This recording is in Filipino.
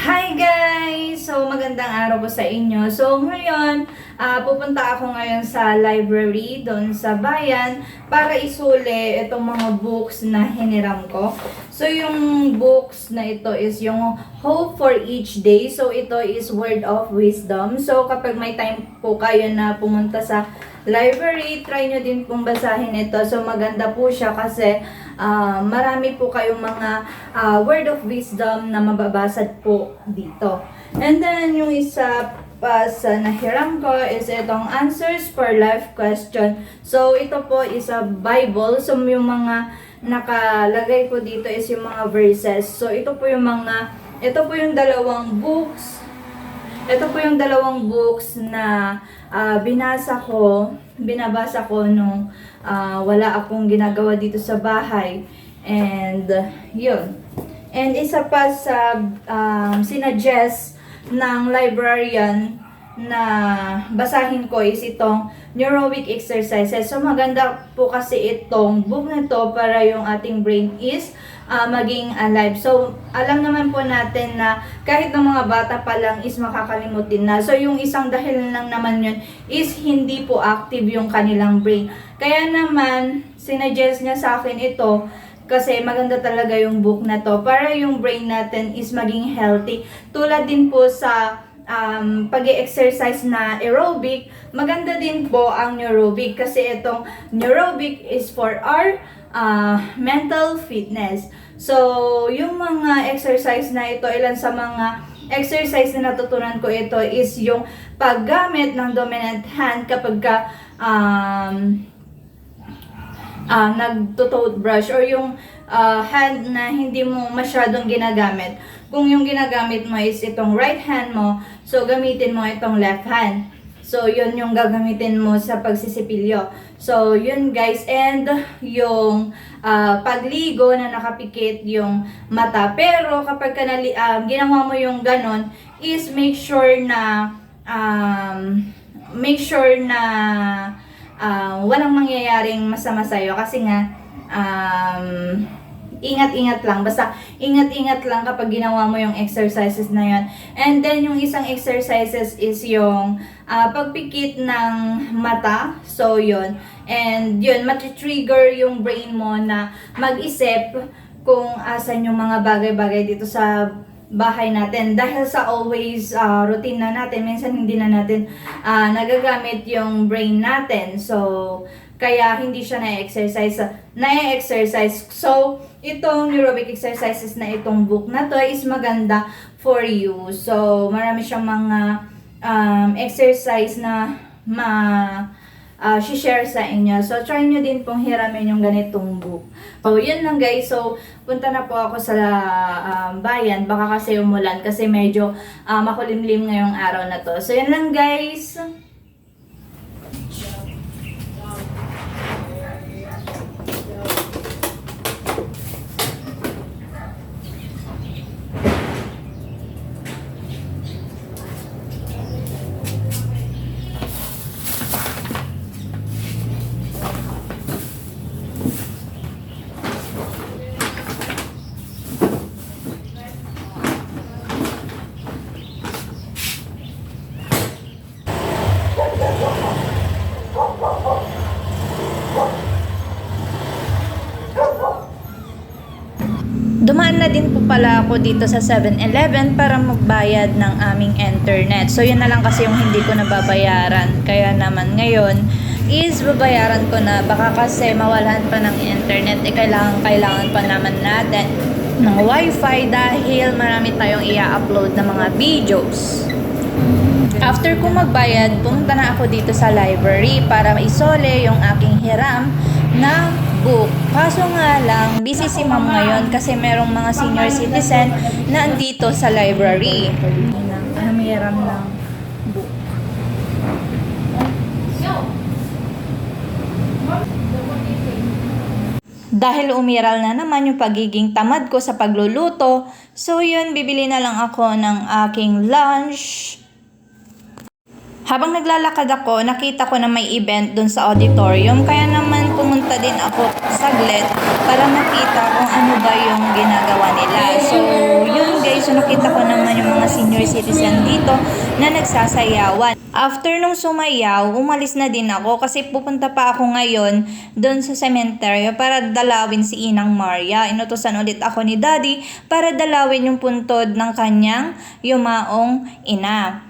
Hi guys! So, magandang araw po sa inyo. So, ngayon, pupunta ako ngayon sa library doon sa bayan para isuli itong mga books na hiniram ko. So, yung books na ito is yung Hope for Each Day. So, ito is Word of Wisdom. So, kapag may time po kayo na pumunta sa library, try nyo din pong basahin ito. So, maganda po siya kasi marami po kayong mga word of wisdom na mababasa po dito. And then, yung isa pa sa nahiram ko is itong Answers for Life Question. So, ito po is a Bible. So, yung mga nakalagay po dito is yung mga verses. So, ito po yung dalawang books. Ito po yung dalawang books na binabasa ko nung wala akong ginagawa dito sa bahay. And, yun. And isa pa sa sinuggest ng librarian na basahin ko is itong Neuroweek Exercises. So, maganda po kasi itong book na to para yung ating brain is maging alive. So, alam naman po natin na kahit ng mga bata pa lang is makakalimutin na. So, yung isang dahilan lang naman yun is hindi po active yung kanilang brain. Kaya naman, sinuggest niya sa akin ito kasi maganda talaga yung book na to para yung brain natin is maging healthy. Tulad din po sa pag-exercise na aerobic, maganda din po ang neurobic kasi itong neurobic is for our mental fitness. So, yung mga exercise na ito, ilan sa mga exercise na natutunan ko ito is yung paggamit ng dominant hand kapag ka nagto-toothbrush or yung hand na hindi mo masyadong ginagamit. Kung yung ginagamit mo is itong right hand mo, so gamitin mo itong left hand. So, yun yung gagamitin mo sa pagsisipilyo. So, yun guys. And yung pagligo na nakapikit yung mata. Pero kapag ginawa mo yung ganon, is make sure na walang mangyayaring masama sa'yo. Kasi nga, ingat-ingat lang. Basta, ingat-ingat lang kapag ginawa mo yung exercises na yun. And then, yung isang exercises is yung pagpikit ng mata. So, yun. And, yun, mati-trigger yung brain mo na mag-isip kung asan yung mga bagay-bagay dito sa bahay natin. Dahil sa always routine na natin, minsan hindi na natin nagagamit yung brain natin. So, kaya hindi siya na-exercise. So, itong neurobic exercises na itong book na to is maganda for you. So, marami siyang mga exercise na share sa inyo. So, try nyo din pong hiramin yung ganitong book. So, yun lang guys. So, punta na po ako sa bayan. Baka kasi umulan kasi medyo makulimlim ngayong araw na to. So, yun lang guys. Dumaan na din po pala ako dito sa 7-Eleven para magbayad ng aming internet. So, yun na lang kasi yung hindi ko nababayaran. Kaya naman ngayon is babayaran ko na. Baka kasi mawalan pa ng internet. Kailangan pa naman natin ng wifi dahil marami tayong i-upload na mga videos. After ko magbayad, pumunta na ako dito sa library para isole yung aking hiram na book. Kaso nga lang, busy si ma'am ngayon kasi merong mga senior citizen na andito sa library. Namiram ng book. Dahil umiral na naman yung pagiging tamad ko sa pagluluto, so yun, bibili na lang ako ng aking lunch. Habang naglalakad ako, nakita ko na may event dun sa auditorium, kaya naman pumunta din ako saglit para makita kung ano ba yung ginagawa nila. So, yun guys, so nakita ko naman yung mga senior citizen dito na nagsasayawan. After nung sumayaw, umalis na din ako kasi pupunta pa ako ngayon doon sa sementeryo para dalawin si Inang Maria. Inutusan ulit ako ni Daddy para dalawin yung puntod ng kanyang yumaong ina.